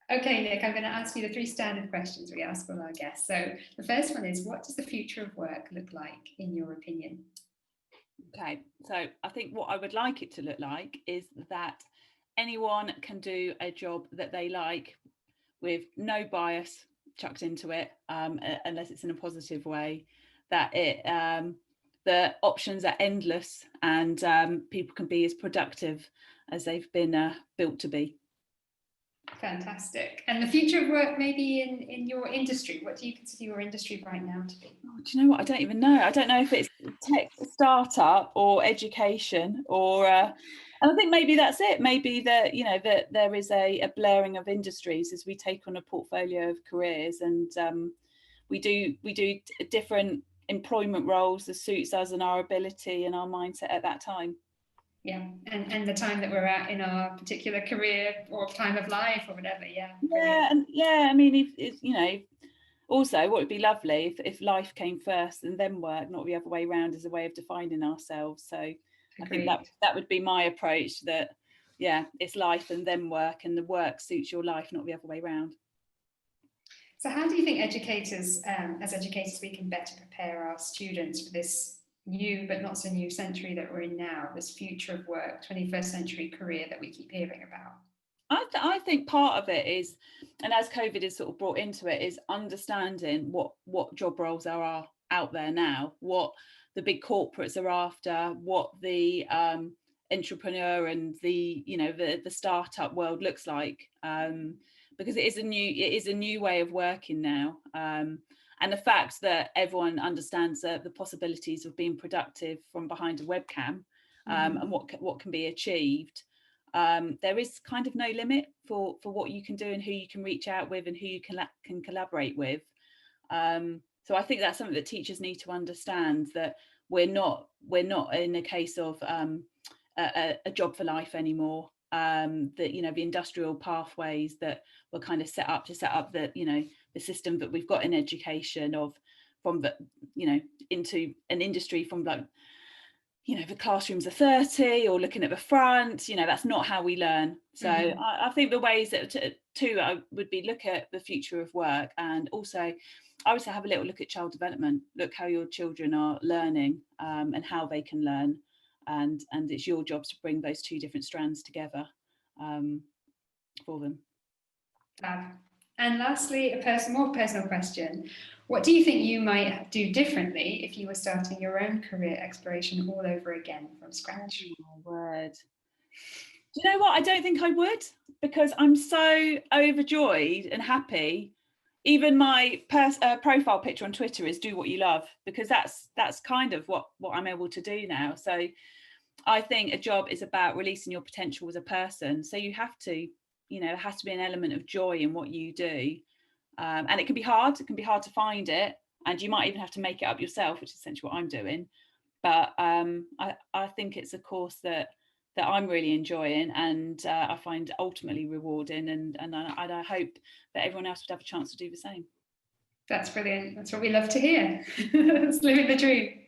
Okay, Nick, I'm going to ask you the 3 standard questions we ask all our guests. So the first one is, what does the future of work look like, in your opinion? Okay, so I think what I would like it to look like is that anyone can do a job that they like with no bias chucked into it, unless it's in a positive way, that the options are endless, and people can be as productive as they've been built to be. Fantastic. And the future of work maybe in your industry, what do you consider your industry right now to be? Oh, do you know what? I don't even know. I don't know if it's tech startup or education or and I think maybe that's it. Maybe that, you know, that there is a blurring of industries as we take on a portfolio of careers, and we do different employment roles that suits us and our ability and our mindset at that time. Yeah, and the time that we're at in our particular career or time of life or whatever. Yeah, Yeah, and yeah, I mean, if you know, also what would be lovely if life came first and then work, not the other way around, as a way of defining ourselves. So I think that would be my approach, that yeah, it's life and then work, and the work suits your life, not the other way around. So how do you think educators, as educators, we can better prepare our students for this new but not so new century that we're in now, this future of work, 21st century career that we keep hearing about? I think part of it is, and as COVID is sort of brought into it, is understanding what job roles are out there now, what the big corporates are after, what the entrepreneur and the, you know, the startup world looks like, because it is a new way of working now, and the fact that everyone understands the possibilities of being productive from behind a webcam, and what can be achieved. There is kind of no limit for what you can do and who you can reach out with and who you can collaborate with. So I think that's something that teachers need to understand, that we're not in a case of a job for life anymore. That, you know, the industrial pathways that were kind of set up the, you know, the system that we've got in education from the, you know, into an industry from, like, you know, the classrooms are 30 or looking at the front, you know, that's not how we learn. So I think the ways that I would be look at the future of work, and also I would say have a little look at child development, look how your children are learning, and how they can learn, and it's your job to bring those 2 different strands together for them. And lastly, more personal question. What do you think you might do differently if you were starting your own career exploration all over again from scratch? Oh my word. Do you know what? I don't think I would, because I'm so overjoyed and happy. Even my profile picture on Twitter is "do what you love," because that's kind of what I'm able to do now. So I think a job is about releasing your potential as a person. So you have to, you know, it has to be an element of joy in what you do. And it can be hard. It can be hard to find it. And you might even have to make it up yourself, which is essentially what I'm doing. But I think it's a course that I'm really enjoying, and I find ultimately rewarding. And I hope that everyone else would have a chance to do the same. That's brilliant. That's what we love to hear. It's living the dream.